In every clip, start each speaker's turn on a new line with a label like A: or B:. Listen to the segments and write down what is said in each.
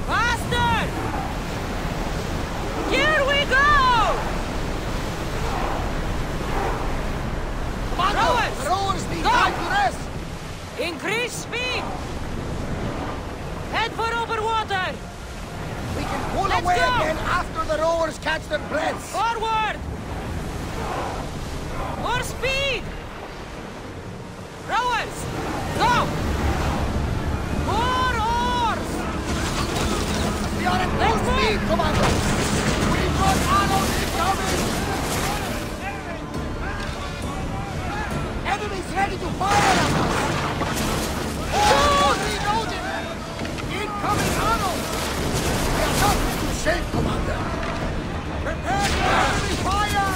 A: Faster! Here we go! Rowers!
B: The rowers need
A: Go!
B: time to rest!
A: Increase speed! Head for open water!
B: We can pull
A: Let's
B: away
A: go!
B: again after the rowers catch their breaths!
A: Forward! More speed! Rowers! Go! More oars!
B: We are at
A: Let's
B: full
A: move!
B: speed, Commander! We've got arrows incoming! Enemies ready to fire at us! Oh, reloading! Incoming arrows! We are not in good shape, Commander! Prepare for enemy fire!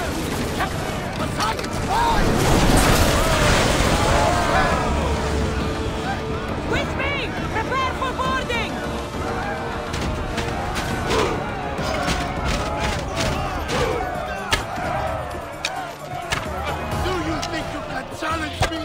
B: The target's falling!
A: With me! Prepare for boarding!
B: Do you think you can challenge me?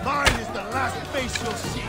B: Mine is the last face you'll see.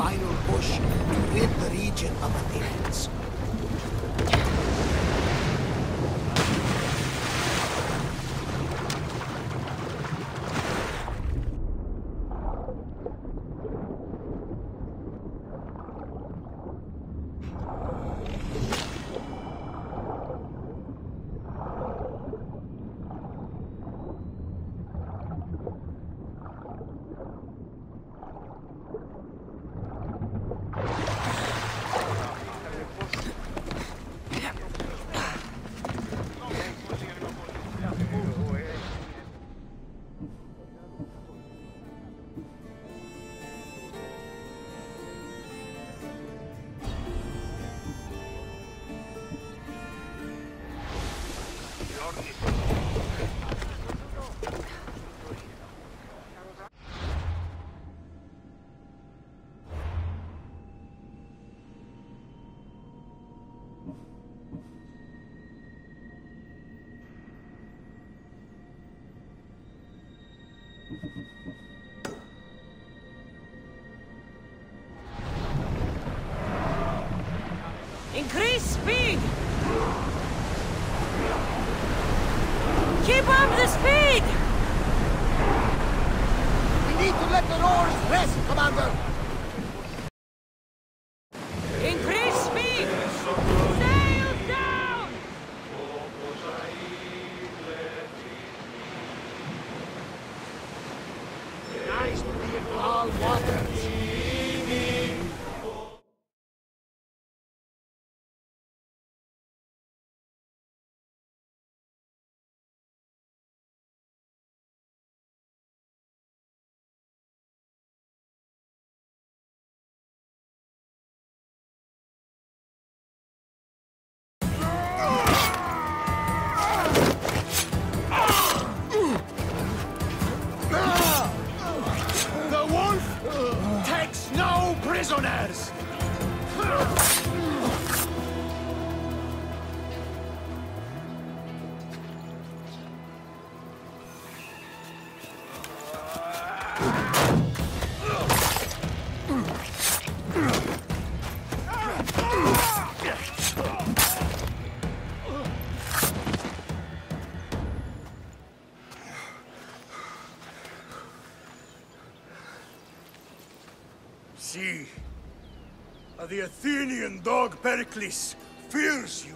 B: final push to rid the region of Athenians.
A: Increase speed! Keep up the speed!
B: We need to let the oars rest, Commander!
A: Increase speed! Sails down!
B: Nice to be in all waters.
C: Prisoners!
D: See, the Athenian dog Pericles fears you.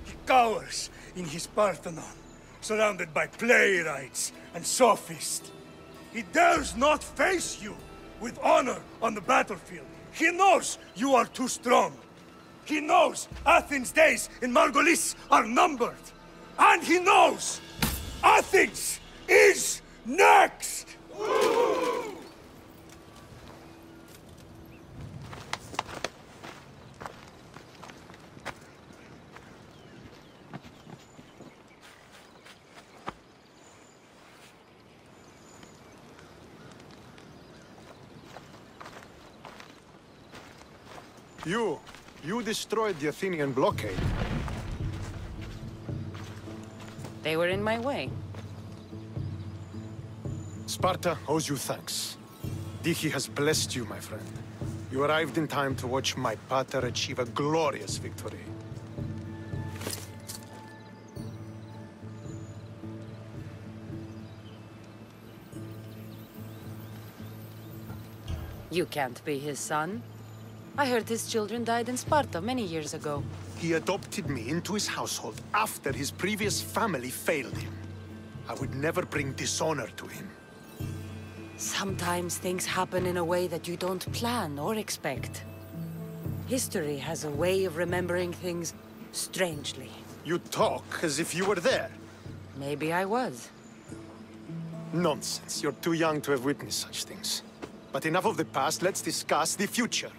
D: He cowers in his Parthenon, surrounded by playwrights and sophists. He dares not face you with honor on the battlefield. He knows you are too strong. He knows Athens' days in Margolis are numbered. And he knows Athens is next!
C: You destroyed the Athenian blockade.
A: They were in my way.
C: Sparta owes you thanks. Dichi has blessed you, my friend. You arrived in time to watch my pater achieve a glorious victory.
A: You can't be his son. I heard his children died in Sparta many years ago.
C: He adopted me into his household after his previous family failed him. I would never bring dishonor to him.
A: Sometimes things happen in a way that you don't plan or expect. History has a way of remembering things strangely.
C: You talk as if you were there.
A: Maybe I was.
C: Nonsense. You're too young to have witnessed such things. But enough of the past, let's discuss the future.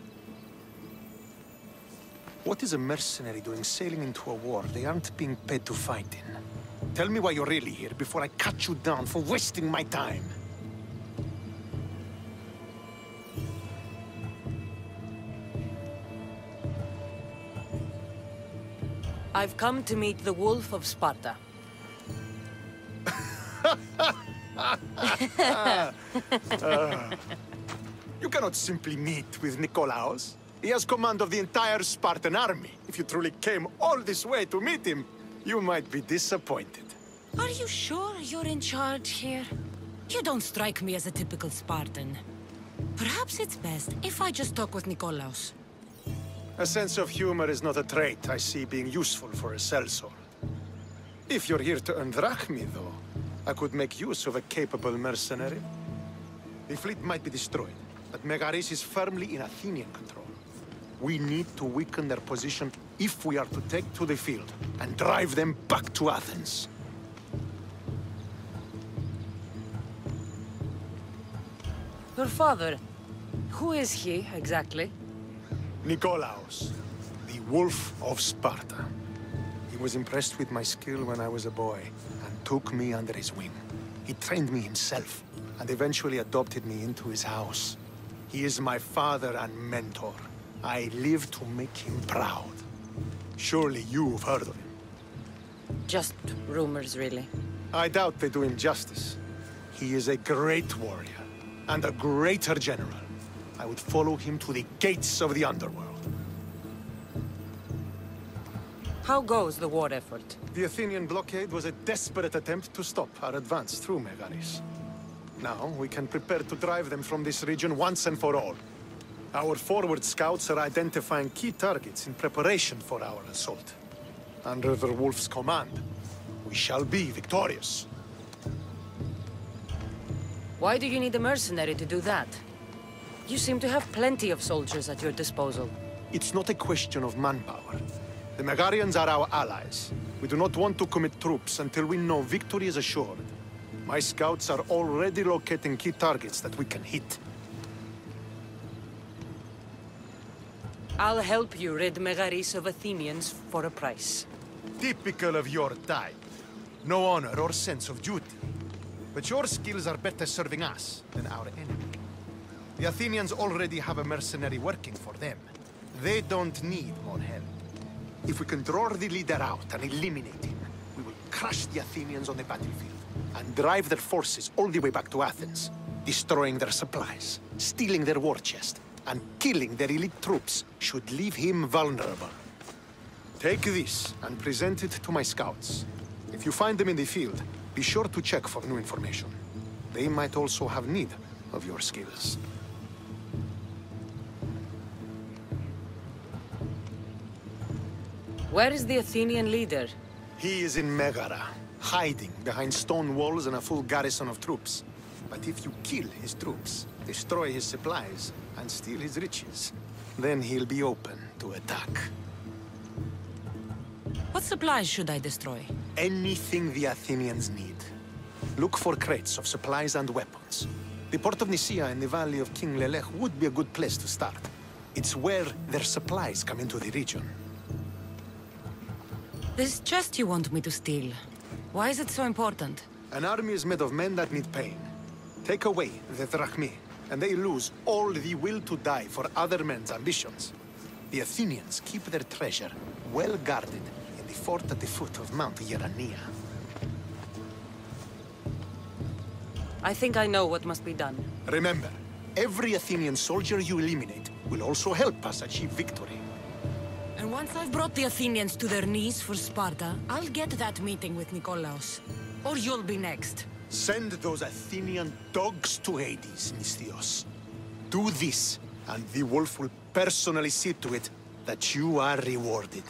C: What is a mercenary doing sailing into a war they aren't being paid to fight in? Tell me why you're really here before I cut you down for wasting my time.
A: I've come to meet the Wolf of Sparta.
C: You cannot simply meet with Nikolaos. He has command of the entire Spartan army. If you truly came all this way to meet him, you might be disappointed.
A: Are you sure you're in charge here? You don't strike me as a typical Spartan. Perhaps it's best if I just talk with Nikolaos.
C: A sense of humor is not a trait I see being useful for a sellsword. If you're here to earn drachmi, though, I could make use of a capable mercenary. The fleet might be destroyed, but Megaris is firmly in Athenian control. We need to weaken their position if we are to take to the field and drive them back to Athens.
A: Your father, who is he, exactly?
C: Nikolaos, the Wolf of Sparta. He was impressed with my skill when I was a boy, and took me under his wing. He trained me himself, and eventually adopted me into his house. He is my father and mentor. I live to make him proud. Surely you've heard of him.
A: Just rumors, really.
C: I doubt they do him justice. He is a great warrior, and a greater general. I would follow him to the gates of the underworld.
A: How goes the war effort?
C: The Athenian blockade was a desperate attempt to stop our advance through Megaris. Now, we can prepare to drive them from this region once and for all. Our forward scouts are identifying key targets in preparation for our assault. Under the Wolf's command, we shall be victorious.
A: Why do you need a mercenary to do that? You seem to have plenty of soldiers at your disposal.
C: It's not a question of manpower. The Megarians are our allies. We do not want to commit troops until we know victory is assured. My scouts are already locating key targets that we can hit.
A: I'll help you rid Megaris of Athenians for a price.
C: Typical of your type. No honor or sense of duty. But your skills are better serving us than our enemy. The Athenians already have a mercenary working for them. They don't need more help. If we can draw the leader out and eliminate him, we will crush the Athenians on the battlefield and drive their forces all the way back to Athens, destroying their supplies, stealing their war chest, and killing their elite troops should leave him vulnerable. Take this and present it to my scouts. If you find them in the field, be sure to check for new information. They might also have need of your skills.
A: Where is the Athenian leader?
C: He is in Megara, hiding behind stone walls and a full garrison of troops. But if you kill his troops, destroy his supplies, and steal his riches, then he'll be open to attack.
A: What supplies should I destroy?
C: Anything the Athenians need. Look for crates of supplies and weapons. The port of Nicaea in the valley of King Lelech would be a good place to start. It's where their supplies come into the region.
A: This chest you want me to steal. Why is it so important?
C: An army is made of men that need pain. Take away the drachmi, and they lose all the will to die for other men's ambitions. The Athenians keep their treasure well guarded in the fort at the foot of Mount Yerania.
A: I think I know what must be done.
C: Remember, every Athenian soldier you eliminate will also help us achieve victory.
A: And once I've brought the Athenians to their knees for Sparta, I'll get that meeting with Nikolaos. Or you'll be next.
C: Send those Athenian dogs to Hades, Misthios. Do this, and the Wolf will personally see to it that you are rewarded.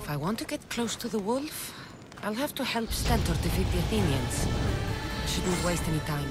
A: If I want to get close to the wolf, I'll have to help Stentor defeat the Athenians. Shouldn't waste any time.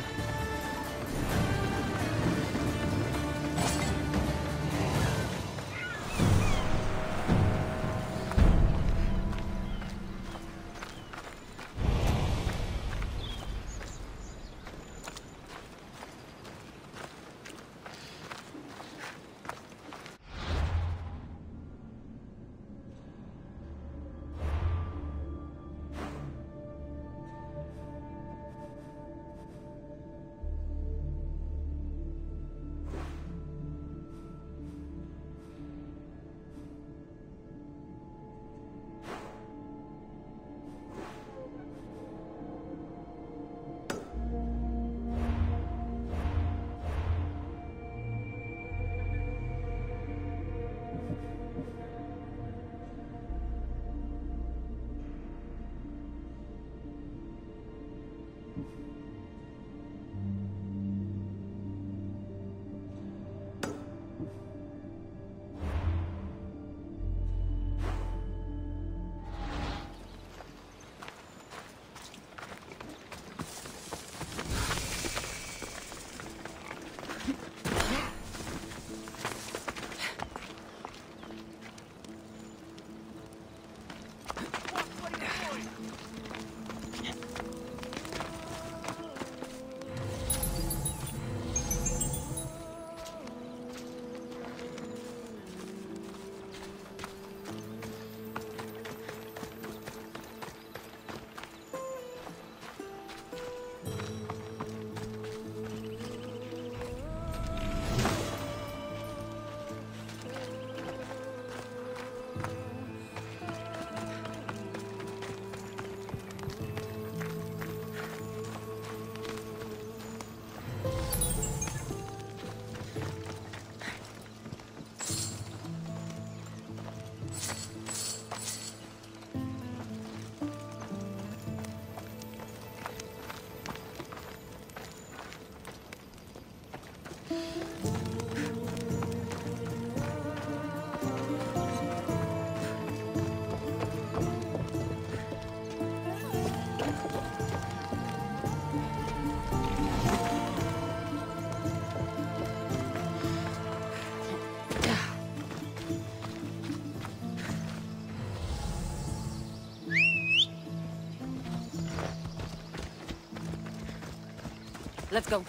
A: Let's go.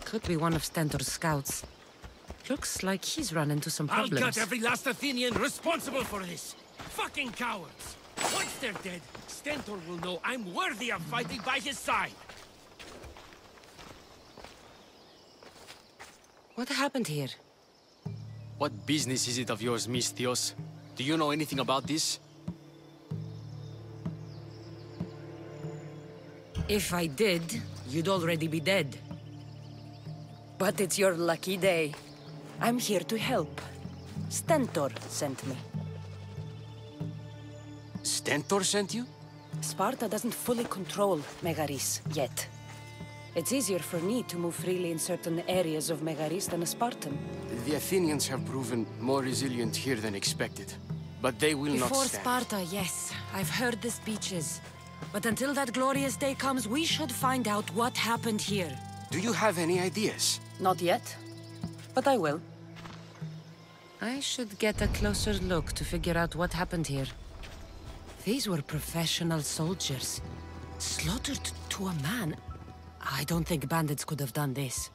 A: Could be one of Stentor's scouts. Looks like he's run into some problems.
E: I'll gut every last Athenian responsible for this! Fucking cowards! Once they're dead, Stentor will know I'm worthy of fighting by his side!
A: What happened here?
F: What business is it of yours, Misthios? Do you know anything about this?
A: If I did, you'd already be dead. But it's your lucky day. I'm here to help. Stentor sent me.
F: Stentor sent you?
A: Sparta doesn't fully control Megaris yet. It's easier for me to move freely in certain areas of Megaris than a Spartan.
F: The Athenians have proven more resilient here than expected. But they will not
A: Before
F: stand.
A: Sparta, yes. I've heard the speeches. But until that glorious day comes, we should find out what happened here.
F: Do you have any ideas?
A: Not yet, but I will. I should get a closer look to figure out what happened here. These were professional soldiers. Slaughtered to a man. I don't think bandits could have done this.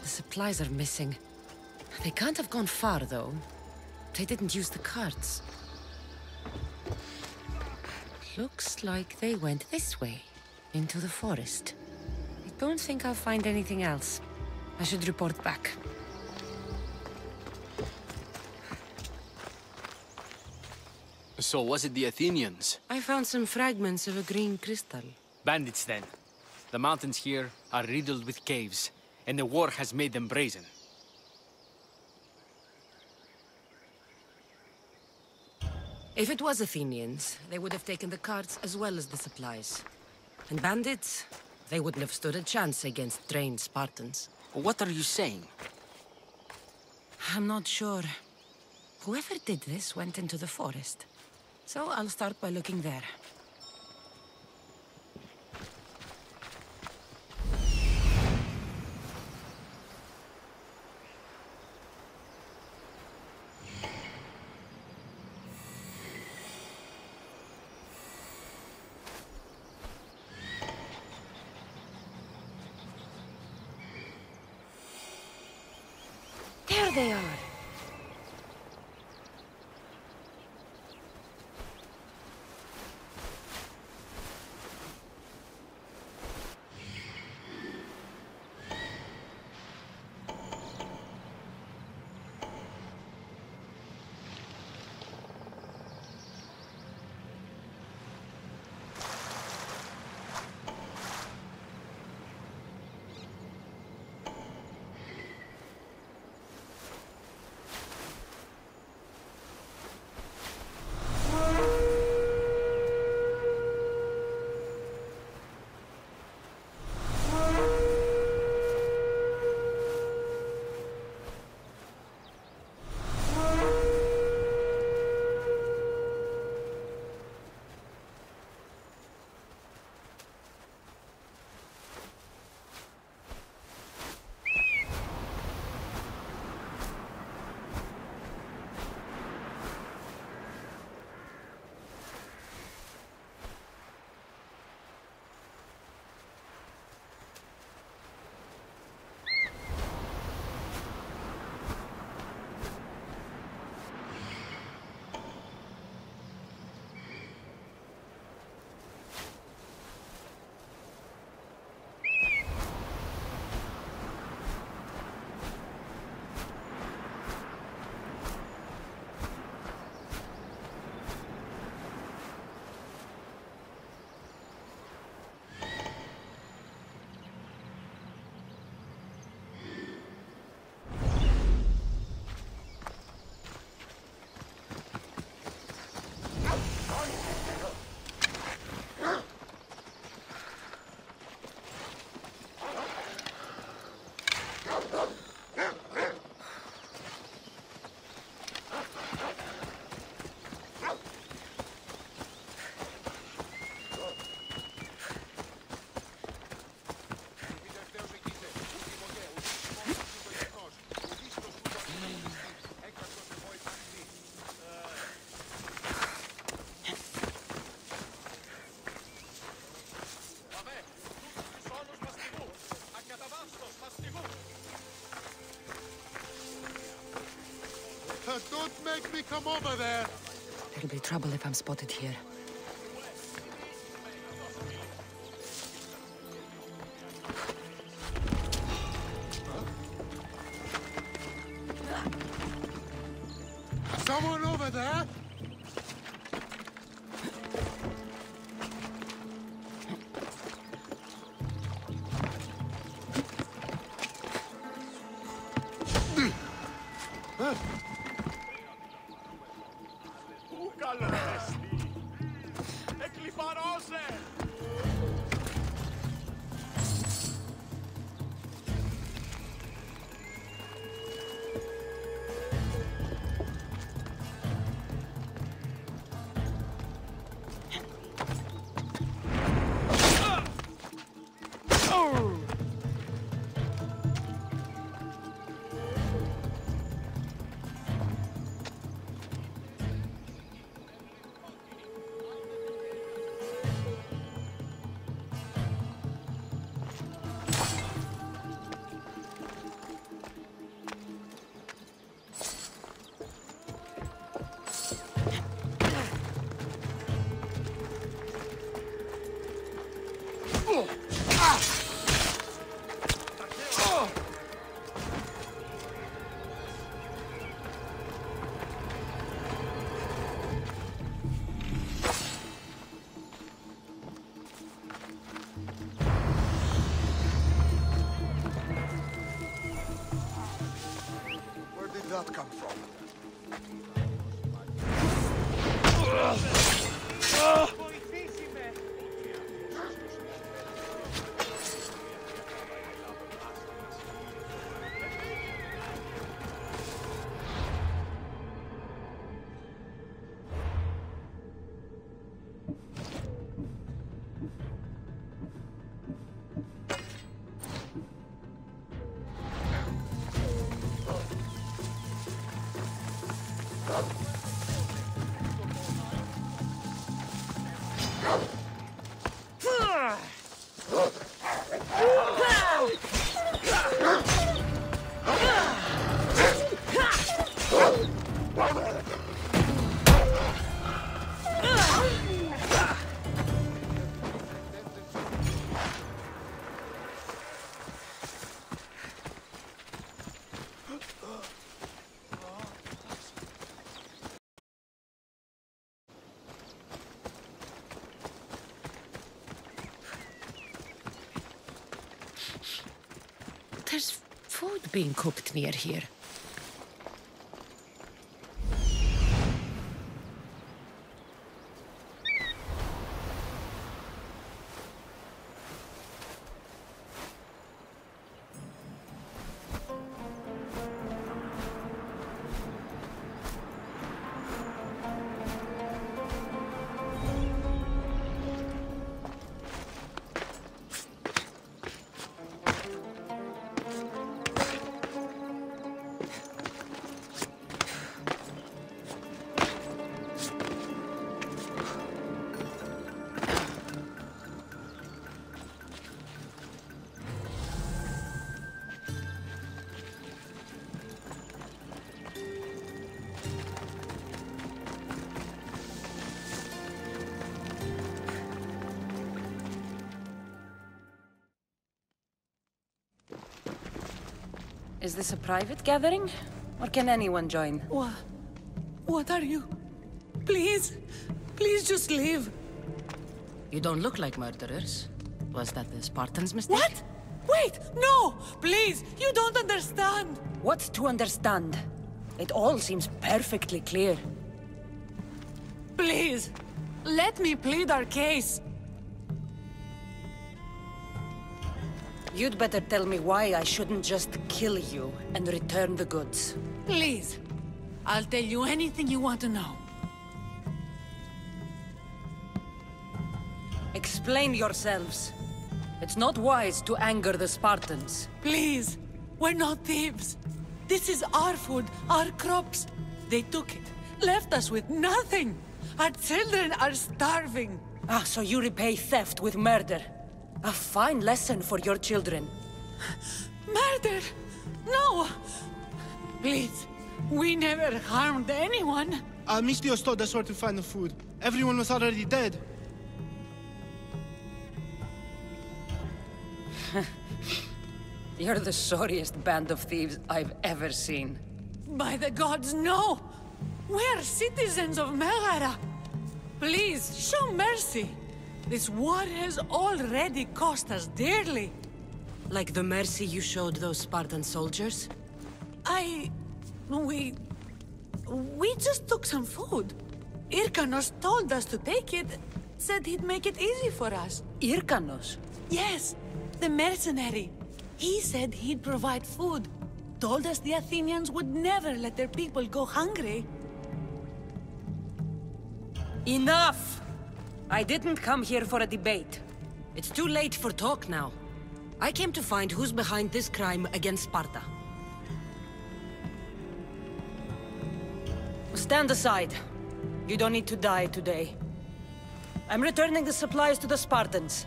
A: The supplies are missing. They can't have gone far, though. They didn't use the carts. Looks like they went this way, into the forest. I don't think I'll find anything else. I should report back.
F: So was it the Athenians?
A: I found some fragments of a green crystal.
F: Bandits, then. The mountains here are riddled with caves, and the war has made them brazen.
A: If it was Athenians, they would have taken the carts as well as the supplies. And bandits, they wouldn't have stood a chance against trained Spartans.
F: What are you saying?
A: I'm not sure. Whoever did this went into the forest. So I'll start by looking there. There they are!
C: Don't make me come over there!
A: There'll be trouble if I'm spotted here.
C: Someone over there?
B: that come from?
A: There's food being cooked near here. Is this a private gathering? Or can anyone join?
G: What are you? Please, please just leave.
A: You don't look like murderers. Was that the Spartans' mistake?
G: What? Wait, no! Please, you don't understand!
A: What's to understand? It all seems perfectly clear.
G: Please, let me plead our case.
A: You'd better tell me why I shouldn't just kill you and return the goods.
G: Please, I'll tell you anything you want to know.
A: Explain yourselves. It's not wise to anger the Spartans.
G: Please, we're not thieves. This is our food, our crops. They took it, left us with nothing. Our children are starving.
A: Ah, so you repay theft with murder. A fine lesson for your children.
G: Murder? No! Please, we never harmed anyone.
H: Misthios told us where to find the food. Everyone was already dead.
A: You're the sorriest band of thieves I've ever seen.
G: By the gods, no! We're citizens of Megara. Please, show mercy. This war has already cost us dearly.
A: Like the mercy you showed those Spartan soldiers?
G: We just took some food. Irkanos told us to take it, said he'd make it easy for us.
A: Irkanos?
G: Yes, the mercenary. He said he'd provide food. Told us the Athenians would never let their people go hungry.
A: Enough! I didn't come here for a debate. It's too late for talk now. I came to find who's behind this crime against Sparta. Stand aside. You don't need to die today. I'm returning the supplies to the Spartans.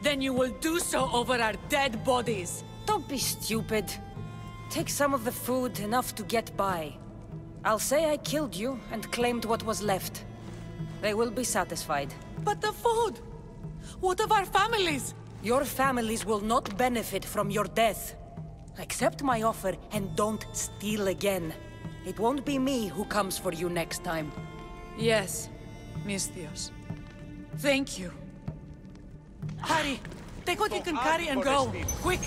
G: Then you will do so over our dead bodies.
A: Don't be stupid. Take some of the food, enough to get by. I'll say I killed you and claimed what was left. They will be satisfied.
G: But the food! What of our families?
A: Your families will not benefit from your death. Accept my offer and don't steal again. It won't be me who comes for you next time.
G: Yes, Misthios. Thank you. Hurry! Take what you can carry and go! Quick!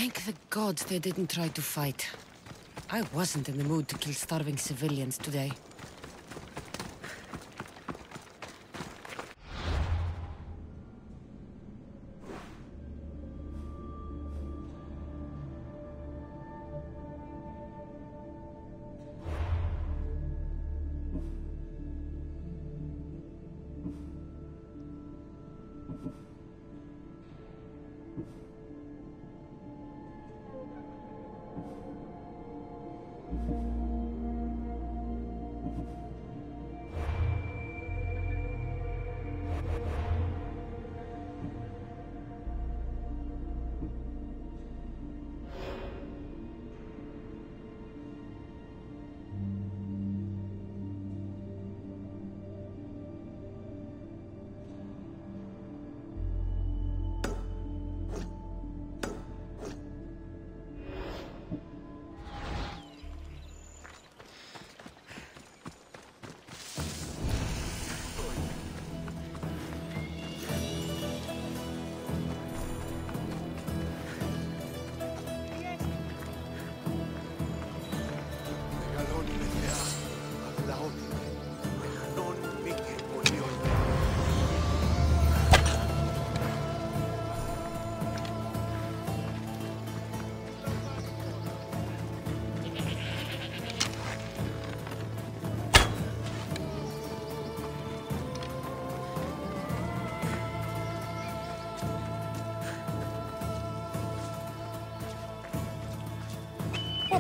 A: Thank the gods they didn't try to fight. I wasn't in the mood to kill starving civilians today.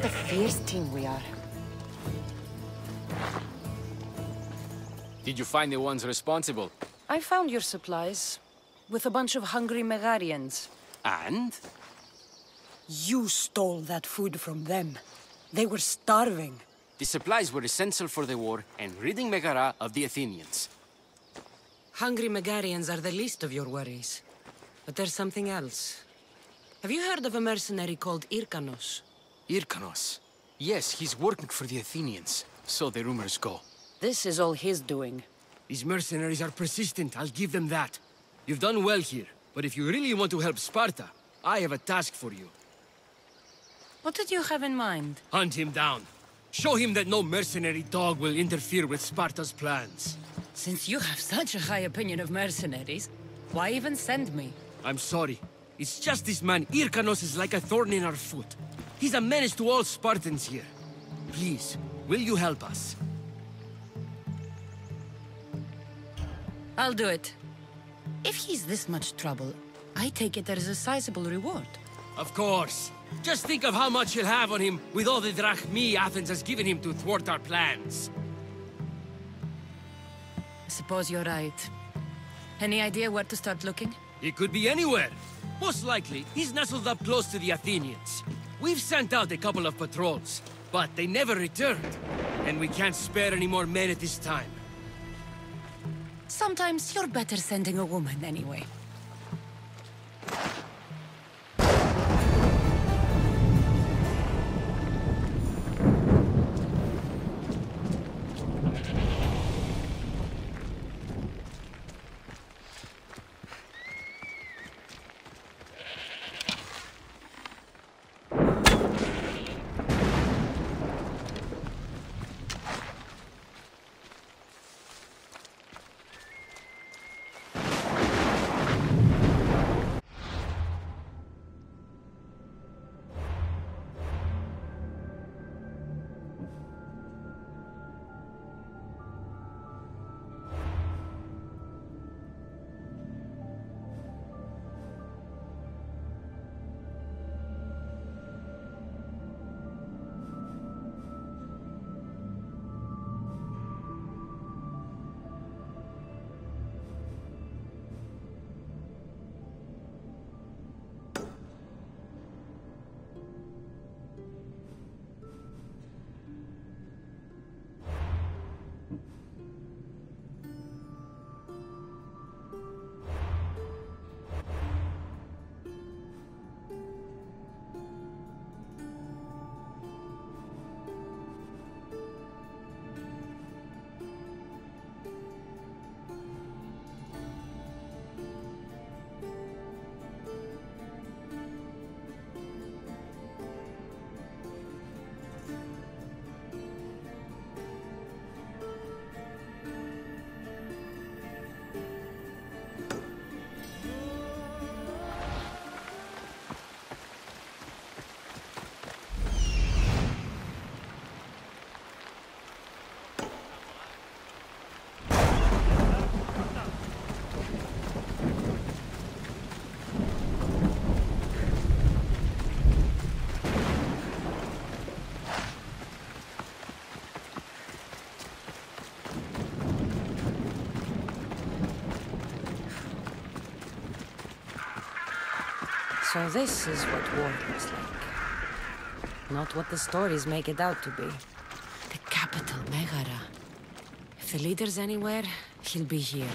A: What a fierce team we are.
F: Did you find the ones responsible?
A: I found your supplies, with a bunch of hungry Megarians.
F: And?
A: You stole that food from them. They were starving.
F: The supplies were essential for the war and ridding Megara of the Athenians.
A: Hungry Megarians are the least of your worries. But there's something else. Have you heard of a mercenary called Irkanos?
F: Irkanos? Yes, he's working for the Athenians. So the rumors go.
A: This is all his doing.
E: These mercenaries are persistent, I'll give them that. You've done well here, but if you really want to help Sparta, I have a task for you.
A: What did you have in mind?
E: Hunt him down. Show him that no mercenary dog will interfere with Sparta's plans.
A: Since you have such a high opinion of mercenaries, why even send me?
E: I'm sorry. It's just this man, Irkanos, is like a thorn in our foot. He's a menace to all Spartans here. Please, will you help us?
A: I'll do it. If he's this much trouble, I take it there is a sizable reward.
E: Of course. Just think of how much he'll have on him with all the drachmi Athens has given him to thwart our plans.
A: I suppose you're right. Any idea where to start looking?
E: He could be anywhere. Most likely, he's nestled up close to the Athenians. We've sent out a couple of patrols, but they never returned. And we can't spare any more men at this time.
A: Sometimes you're better sending a woman anyway. So this is what war looks like. Not what the stories make it out to be. The capital, Megara. If the leader's anywhere, he'll be here.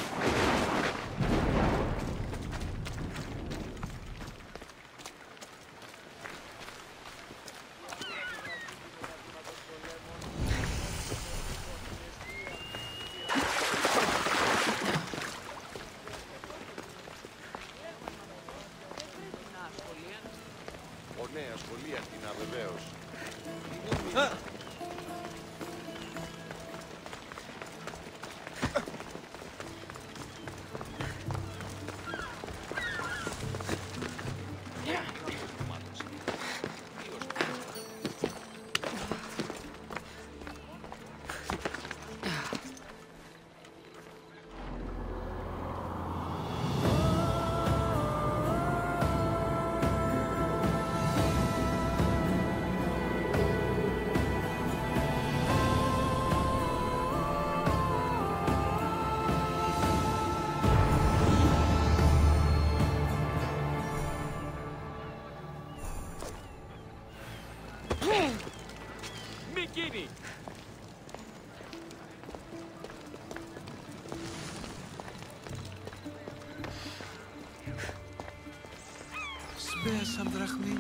H: Spare some drachmi.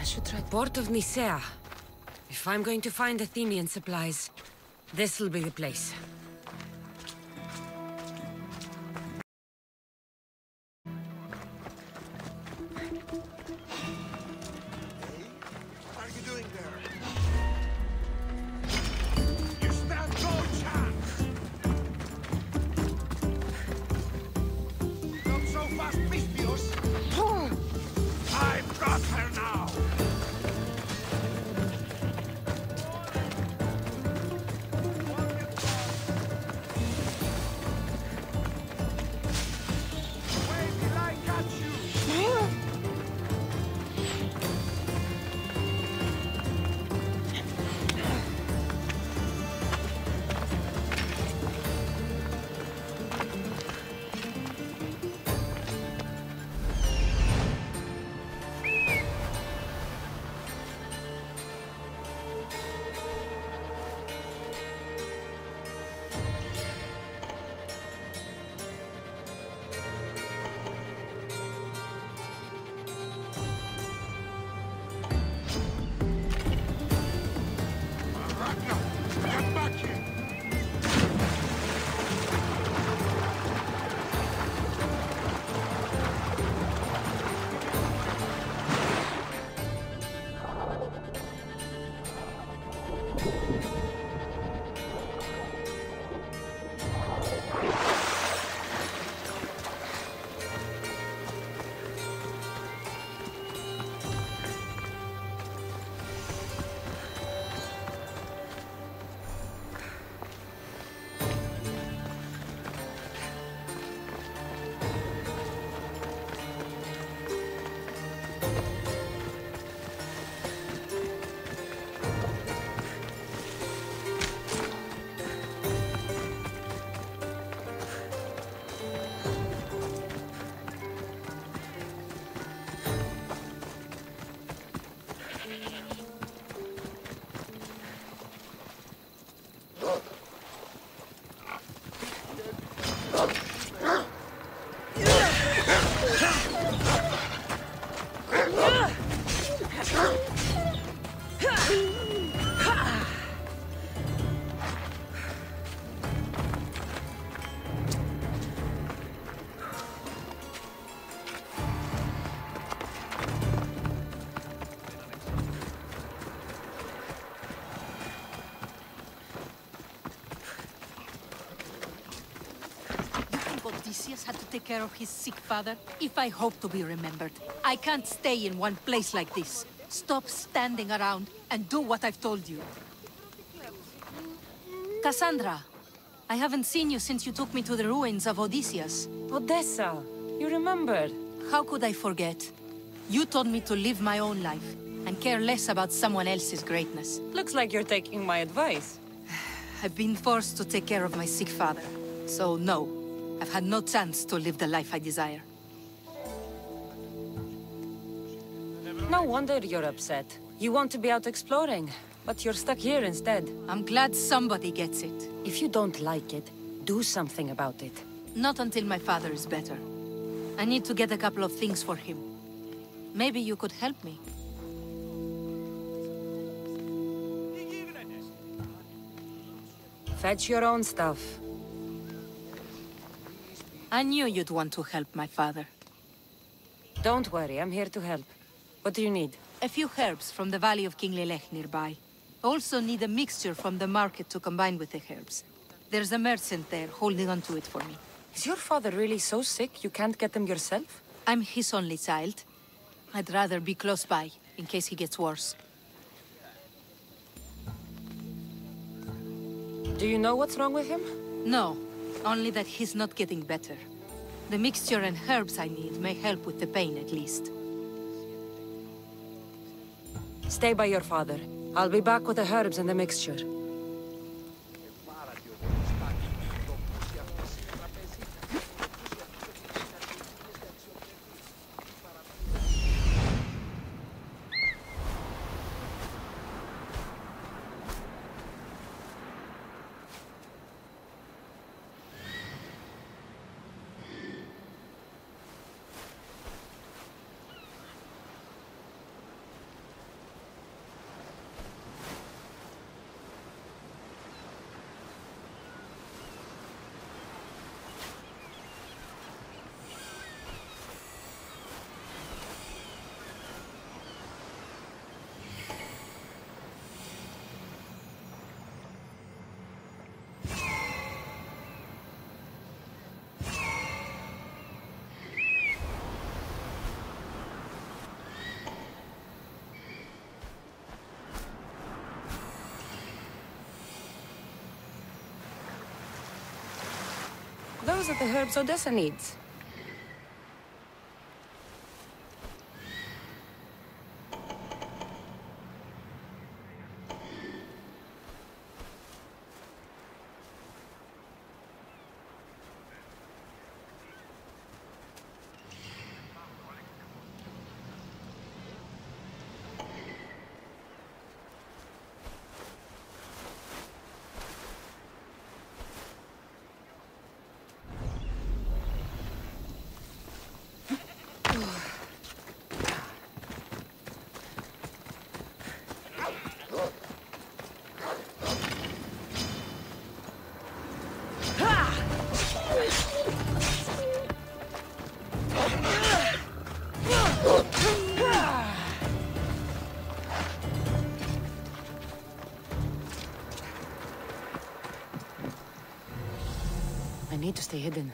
A: Should try Port of Nicaea. If I'm going to find Athenian supplies, this'll be the place.
B: What are you doing there? You stand no chance! Not so fast, Pistios! I've got her now!
I: had to take care of his sick father, if I hope to be remembered. I can't stay in one place like this. Stop standing around and do what I've told you. Kassandra, I haven't seen you since you took me to the ruins of Odysseus.
A: Odessa, you remembered?
I: How could I forget? You told me to live my own life and care less about someone else's greatness.
A: Looks like you're taking my advice.
I: I've been forced to take care of my sick father. So no, I've had no chance to live the life I desire.
A: No wonder you're upset. You want to be out exploring, but you're stuck here instead.
I: I'm glad somebody gets it.
A: If you don't like it, do something about it.
I: Not until my father is better. I need to get a couple of things for him. Maybe you could help me.
A: Fetch your own stuff.
I: I knew you'd want to help my father.
A: Don't worry, I'm here to help. What do you need?
I: A few herbs from the Valley of King Lelech nearby. Also need a mixture from the market to combine with the herbs. There's a merchant there holding on to it for me.
A: Is your father really so sick you can't get them yourself?
I: I'm his only child. I'd rather be close by, in case he gets worse.
A: Do you know what's wrong with him?
I: No, only that he's not getting better. The mixture and herbs I need may help with the pain at least.
A: Stay by your father. I'll be back with the herbs and the mixture. Those are the herbs Odessa needs. I need to stay hidden.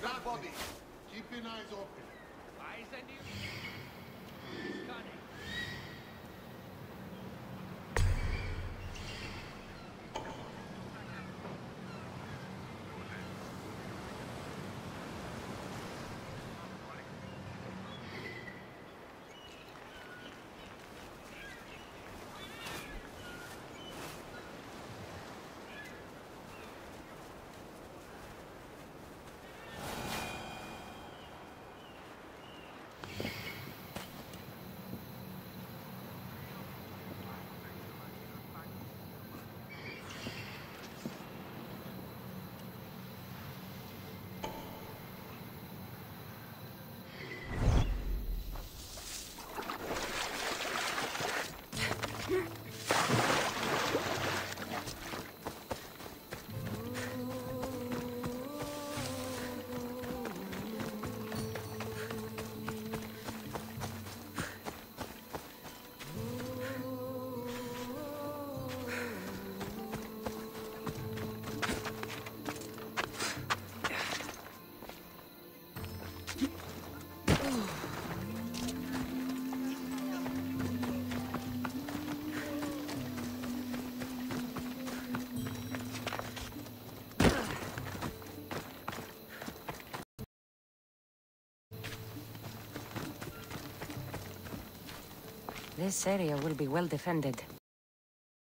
J: That body. Keep your eyes open.
E: Eyes and ears. Cunning.
A: This area will be well defended.